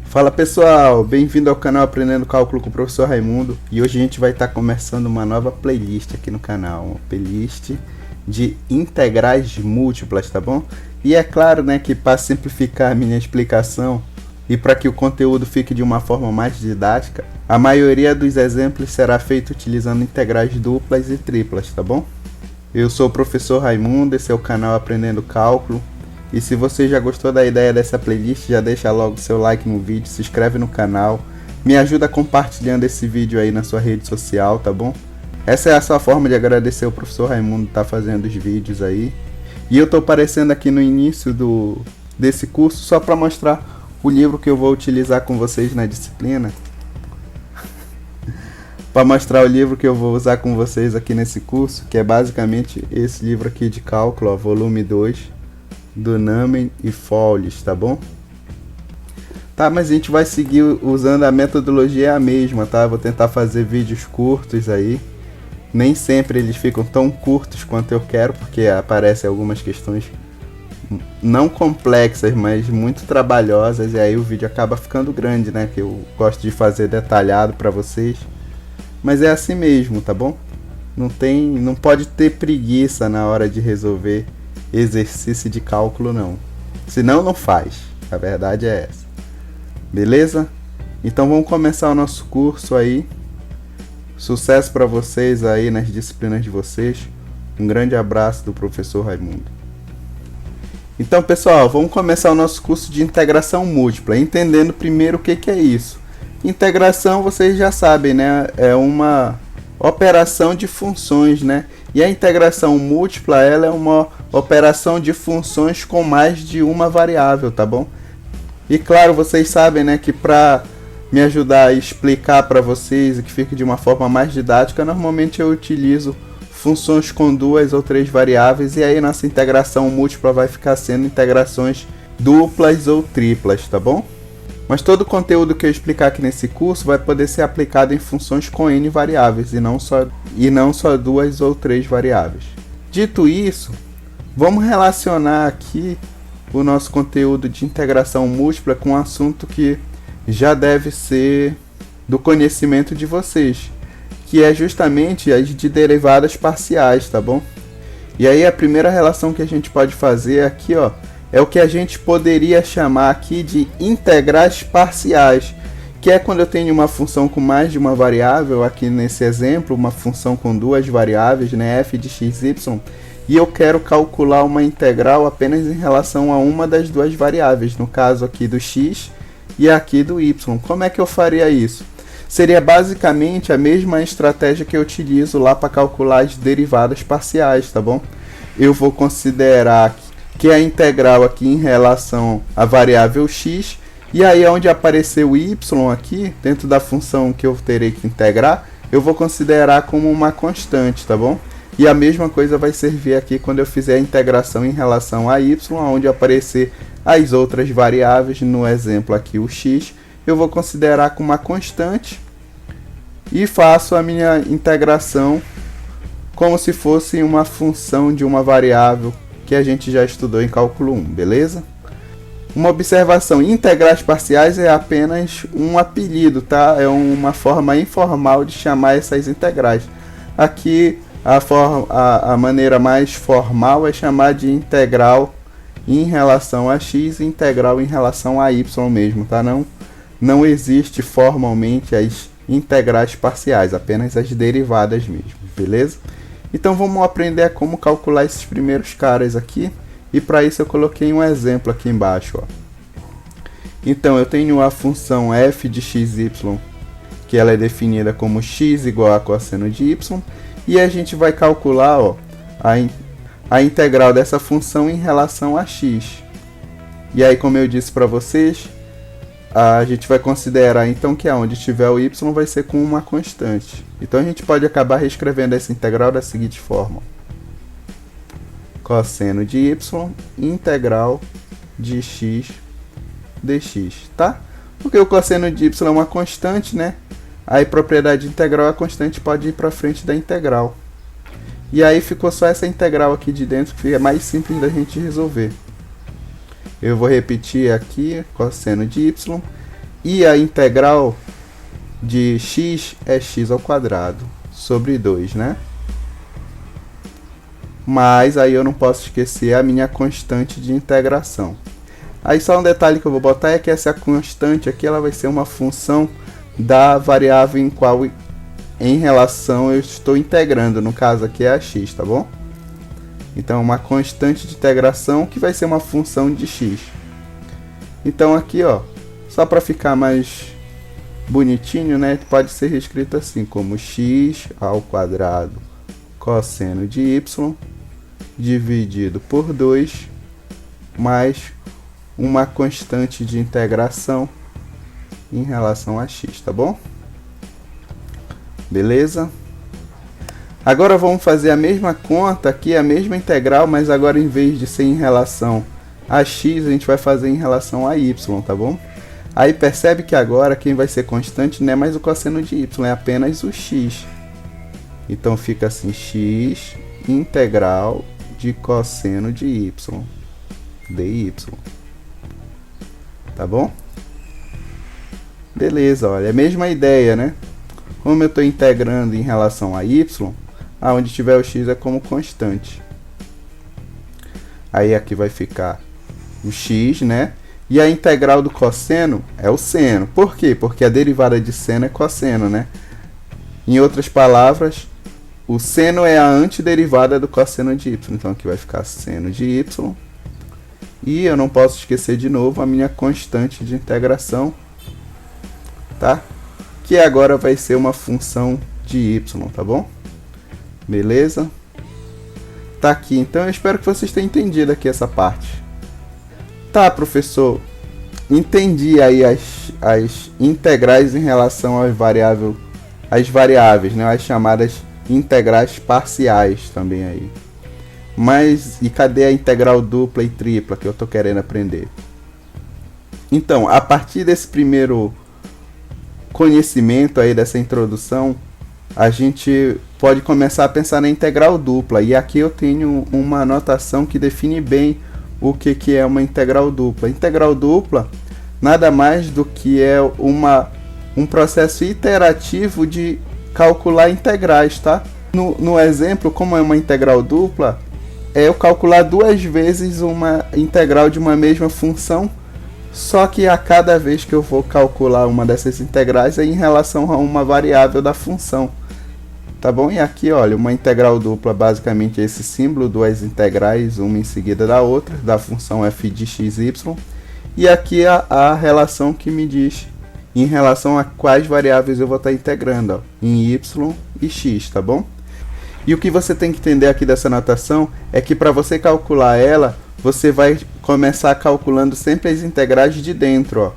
Fala pessoal, bem-vindo ao canal Aprendendo Cálculo com o Professor Raimundo. E hoje a gente vai estar começando uma nova playlist aqui no canal, uma playlist de integrais múltiplas, tá bom? E é claro, né, que para simplificar a minha explicação e para que o conteúdo fique de uma forma mais didática, a maioria dos exemplos será feita utilizando integrais duplas e triplas, tá bom? Eu sou o Professor Raimundo, esse é o canal Aprendendo Cálculo. E se você já gostou da ideia dessa playlist, já deixa logo seu like no vídeo, se inscreve no canal, me ajuda compartilhando esse vídeo aí na sua rede social, tá bom? Essa é a sua forma de agradecer o professor Raimundo que tá fazendo os vídeos aí. E eu tô aparecendo aqui no início desse curso só para mostrar o livro que eu vou utilizar com vocês na disciplina. Para mostrar o livro que eu vou usar com vocês aqui nesse curso, que é basicamente esse livro aqui de cálculo, ó, volume 2. Do Namen e Foulis, tá bom? Tá, mas a gente vai seguir usando a metodologia a mesma, tá? Vou tentar fazer vídeos curtos aí. Nem sempre eles ficam tão curtos quanto eu quero, porque aparecem algumas questões não complexas, mas muito trabalhosas, e aí o vídeo acaba ficando grande, né? Que eu gosto de fazer detalhado para vocês. Mas é assim mesmo, tá bom? Não pode ter preguiça na hora de resolver exercício de cálculo, não. Senão não faz. A verdade é essa. Beleza? Então vamos começar o nosso curso aí. Sucesso para vocês aí nas disciplinas de vocês. Um grande abraço do professor Raimundo. Então, pessoal, vamos começar o nosso curso de integração múltipla, entendendo primeiro o que é isso. Integração, vocês já sabem, né? É uma operação de funções, né? E a integração múltipla, ela é uma operação de funções com mais de uma variável, tá bom? E claro, vocês sabem, né, que para me ajudar a explicar para vocês e que fique de uma forma mais didática, normalmente eu utilizo funções com 2 ou 3 variáveis, e aí nossa integração múltipla vai ficar sendo integrações duplas ou triplas, tá bom? Mas todo o conteúdo que eu explicar aqui nesse curso vai poder ser aplicado em funções com n variáveis e não só 2 ou 3 variáveis. Dito isso, vamos relacionar aqui o nosso conteúdo de integração múltipla com um assunto que já deve ser do conhecimento de vocês, que é justamente as de derivadas parciais, tá bom? E aí a primeira relação que a gente pode fazer aqui, ó, é o que a gente poderia chamar aqui de integrais parciais, que é quando eu tenho uma função com mais de uma variável, aqui nesse exemplo, uma função com 2 variáveis, né, f de x, y, e eu quero calcular uma integral apenas em relação a uma das 2 variáveis, no caso aqui do x e aqui do y. Como é que eu faria isso? Seria basicamente a mesma estratégia que eu utilizo lá para calcular as derivadas parciais, tá bom? Eu vou considerar que a integral aqui em relação à variável x, e aí onde aparecer o y aqui, dentro da função que eu terei que integrar, eu vou considerar como uma constante, tá bom? E a mesma coisa vai servir aqui quando eu fizer a integração em relação a y, onde aparecer as outras variáveis, no exemplo aqui o x, eu vou considerar como uma constante e faço a minha integração como se fosse uma função de uma variável que a gente já estudou em cálculo 1, beleza? Uma observação: integrais parciais é apenas um apelido, tá? É uma forma informal de chamar essas integrais. Aqui a maneira mais formal é chamar de integral em relação a x e integral em relação a y mesmo, tá? Não existe formalmente as integrais parciais, apenas as derivadas mesmo, beleza? Então vamos aprender a como calcular esses primeiros caras aqui, e para isso eu coloquei um exemplo aqui embaixo, ó. Então eu tenho a função f de xy, que ela é definida como x igual a cosseno de y, e a gente vai calcular, ó, a integral dessa função em relação a x. E aí, como eu disse para vocês, a gente vai considerar então que aonde tiver o y vai ser com uma constante. Então a gente pode acabar reescrevendo essa integral da seguinte forma: cosseno de y integral de x dx, tá? Porque o cosseno de y é uma constante, né? Aí propriedade integral, a constante pode ir para frente da integral. E aí ficou só essa integral aqui de dentro, que é mais simples da gente resolver. Eu vou repetir aqui, cosseno de y E a integral de x é x ao quadrado sobre 2, né? Mas aí eu não posso esquecer a minha constante de integração. Aí só um detalhe que eu vou botar é que essa constante aqui ela vai ser uma função da variável em qual em relação eu estou integrando, no caso aqui é a x, tá bom? Então uma constante de integração que vai ser uma função de x. Então aqui, ó, só para ficar mais bonitinho, né, pode ser escrito assim como x ao quadrado cosseno de y dividido por 2 mais uma constante de integração em relação a x, tá bom? Beleza? Agora vamos fazer a mesma conta aqui, a mesma integral, mas agora em vez de ser em relação a x, a gente vai fazer em relação a y, tá bom? Aí percebe que agora quem vai ser constante não é mais o cosseno de y, é apenas o x. Então fica assim, x integral de cosseno de y, dy. Tá bom? Beleza, olha, é a mesma ideia, né? Como eu estou integrando em relação a y, aonde tiver o x é como constante. Aí aqui vai ficar o x, né? E a integral do cosseno é o seno. Por quê? Porque a derivada de seno é cosseno, né? Em outras palavras, o seno é a antiderivada do cosseno de y. Então aqui vai ficar seno de y. E eu não posso esquecer de novo a minha constante de integração, tá? Que agora vai ser uma função de y, tá bom? Beleza? Tá aqui, então eu espero que vocês tenham entendido aqui essa parte. Tá, professor, entendi aí as integrais em relação às variáveis, né? As chamadas integrais parciais também aí. Mas, e cadê a integral dupla e tripla que eu tô querendo aprender? Então, a partir desse primeiro conhecimento aí, dessa introdução, a gente pode começar a pensar na integral dupla. E aqui eu tenho uma notação que define bem o que é uma integral dupla. Integral dupla nada mais do que é um processo iterativo de calcular integrais, tá? No exemplo, como é uma integral dupla, é eu calcular duas vezes uma integral de uma mesma função, só que a cada vez que eu vou calcular uma dessas integrais é em relação a uma variável da função. Tá bom? E aqui, olha, uma integral dupla basicamente é esse símbolo, duas integrais, uma em seguida da outra, da função f de x, y. E aqui a relação que me diz em relação a quais variáveis eu vou estar integrando, ó, em y e x, tá bom? E o que você tem que entender aqui dessa notação é que para você calcular ela, você vai começar calculando sempre as integrais de dentro, ó,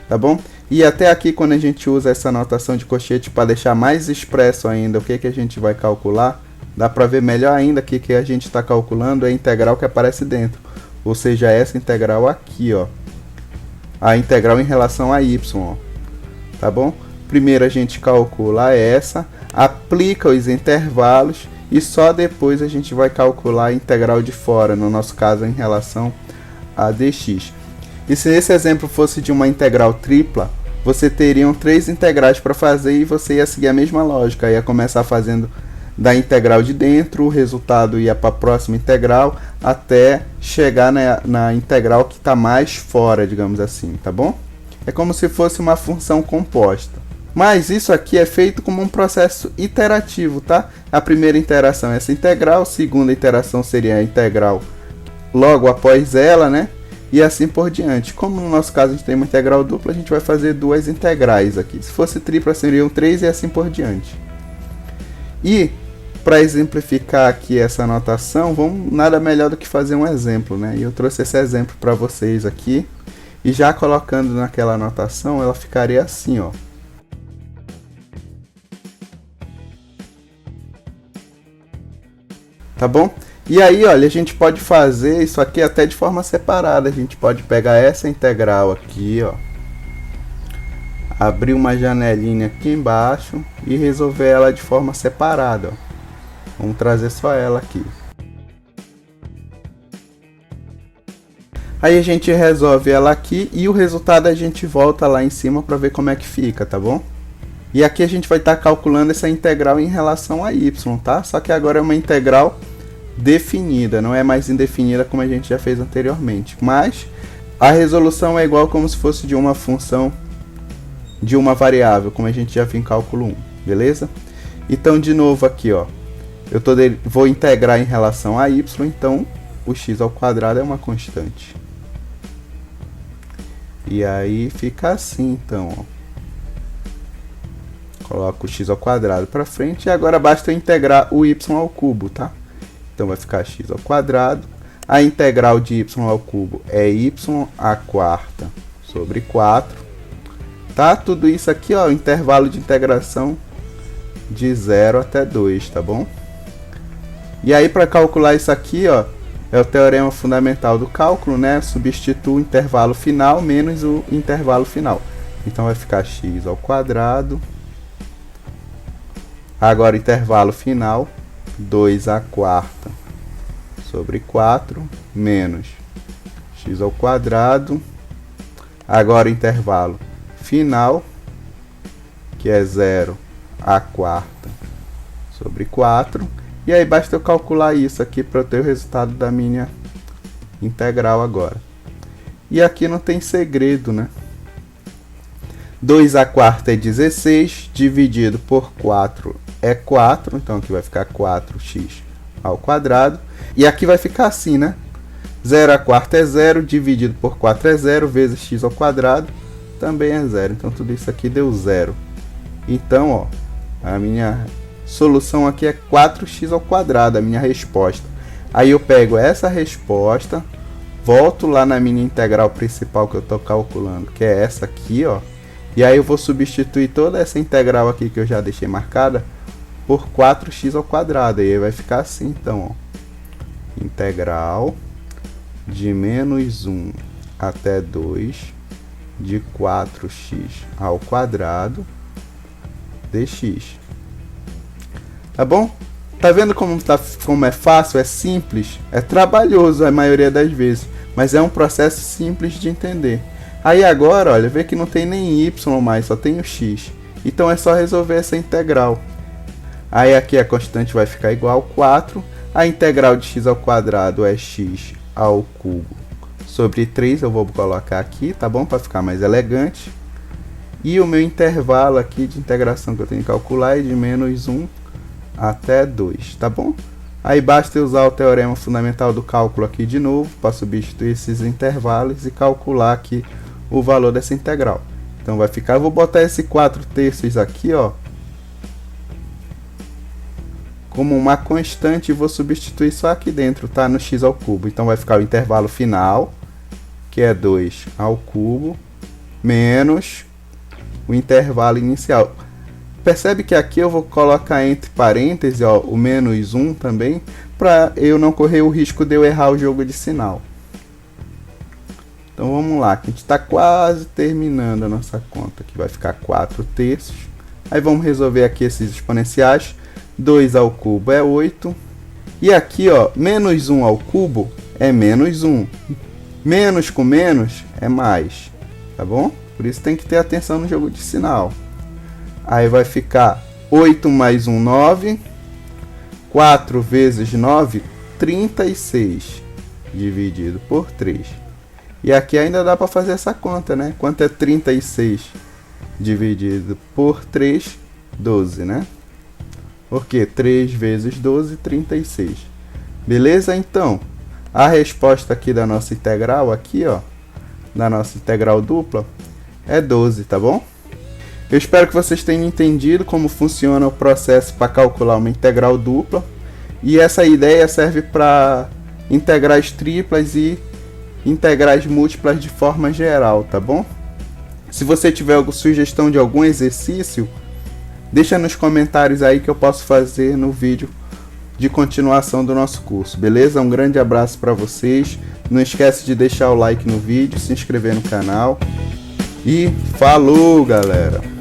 tá bom? E até aqui, quando a gente usa essa notação de cochete para deixar mais expresso ainda o que a gente vai calcular, dá para ver melhor ainda que a gente está calculando é a integral que aparece dentro. Ou seja, essa integral aqui, ó, a integral em relação a y, ó, tá bom? Primeiro a gente calcula essa, aplica os intervalos e só depois a gente vai calcular a integral de fora, no nosso caso em relação a dx. E se esse exemplo fosse de uma integral tripla, você teriam 3 integrais para fazer e você ia seguir a mesma lógica, ia começar fazendo da integral de dentro, o resultado ia para a próxima integral, até chegar na integral que está mais fora, digamos assim, tá bom? É como se fosse uma função composta. Mas isso aqui é feito como um processo iterativo, tá? A primeira interação é essa integral, a segunda interação seria a integral logo após ela, né? E assim por diante. Como no nosso caso a gente tem uma integral dupla, a gente vai fazer duas integrais aqui. Se fosse tripla, seriam 3 e assim por diante. E, para exemplificar aqui essa notação, vamos nada melhor do que fazer um exemplo, né? E eu trouxe esse exemplo para vocês aqui. E já colocando naquela notação, ela ficaria assim, ó. Tá bom? E aí, olha, a gente pode fazer isso aqui até de forma separada. A gente pode pegar essa integral aqui, ó, abrir uma janelinha aqui embaixo e resolver ela de forma separada, ó. Vamos trazer só ela aqui. Aí a gente resolve ela aqui e o resultado a gente volta lá em cima para ver como é que fica, tá bom? E aqui a gente vai estar calculando essa integral em relação a y, tá? Só que agora é uma integral definida, não é mais indefinida como a gente já fez anteriormente. Mas a resolução é igual como se fosse de uma função de uma variável, como a gente já viu em cálculo 1, beleza? Então, de novo aqui, ó, vou integrar em relação a y, então o x ao quadrado é uma constante. E aí fica assim, então, ó. Coloco o x ao quadrado para frente e agora basta eu integrar o y ao cubo, tá? Então vai ficar x ao quadrado. A integral de y ao cubo é y à quarta sobre 4. Tá? Tudo isso aqui, ó, intervalo de integração de 0 até 2, tá bom? E aí para calcular isso aqui, ó, é o teorema fundamental do cálculo, né? Substituo o intervalo final menos o intervalo final. Então vai ficar x ao quadrado. Agora o intervalo final, 2 à quarta sobre 4 menos x ao quadrado. Agora o intervalo final, que é 0 à quarta sobre 4. E aí basta eu calcular isso aqui para eu ter o resultado da minha integral agora. E aqui não tem segredo, né? 2 à quarta é 16, dividido por 4 é 4, então aqui vai ficar 4x ao quadrado. E aqui vai ficar assim, né? 0 à quarta é 0, dividido por 4 é 0, vezes x ao quadrado também é 0. Então tudo isso aqui deu 0. Então, ó, a minha solução aqui é 4x ao quadrado, a minha resposta. Aí eu pego essa resposta, volto lá na minha integral principal que eu estou calculando, que é essa aqui, ó. E aí eu vou substituir toda essa integral aqui que eu já deixei marcada por 4x ao quadrado. E aí vai ficar assim, então, ó. Integral de menos 1 até 2 de 4x ao quadrado dx. Tá bom? Tá vendo como é fácil, é simples? É trabalhoso a maioria das vezes, mas é um processo simples de entender. Aí agora, olha, vê que não tem nem y mais, só tem o x. Então é só resolver essa integral. Aí aqui a constante vai ficar igual a 4. A integral de x ao quadrado é x ao cubo sobre 3. Eu vou colocar aqui, tá bom? Para ficar mais elegante. E o meu intervalo aqui de integração que eu tenho que calcular é de menos 1 até 2, tá bom? Aí basta usar o teorema fundamental do cálculo aqui de novo, para substituir esses intervalos e calcular aqui o valor dessa integral. Então vai ficar, eu vou botar esse 4/3 aqui, ó, como uma constante e vou substituir só aqui dentro, tá? No x ao cubo. Então vai ficar o intervalo final, que é 2 ao cubo, menos o intervalo inicial. Percebe que aqui eu vou colocar entre parênteses, ó, o menos 1 também, para eu não correr o risco de eu errar o jogo de sinal. Então vamos lá, que a gente está quase terminando a nossa conta, que vai ficar 4/3. Aí vamos resolver aqui esses exponenciais. 2 ao cubo é 8. E aqui, ó, menos 1 ao cubo é menos 1. Menos com menos é mais, tá bom? Por isso tem que ter atenção no jogo de sinal. Aí vai ficar 8 mais 1, 9. 4 vezes 9, 36. Dividido por 3. E aqui ainda dá para fazer essa conta, né? Quanto é 36 dividido por 3? 12, né? Porque 3 vezes 12, 36. Beleza? Então, a resposta aqui da nossa integral, aqui, ó, da nossa integral dupla, é 12, tá bom? Eu espero que vocês tenham entendido como funciona o processo para calcular uma integral dupla. E essa ideia serve para integrais triplas e integrais múltiplas de forma geral, tá bom? Se você tiver alguma sugestão de algum exercício, deixa nos comentários aí que eu posso fazer no vídeo de continuação do nosso curso, beleza? Um grande abraço para vocês. Não esquece de deixar o like no vídeo, se inscrever no canal. E falou, galera!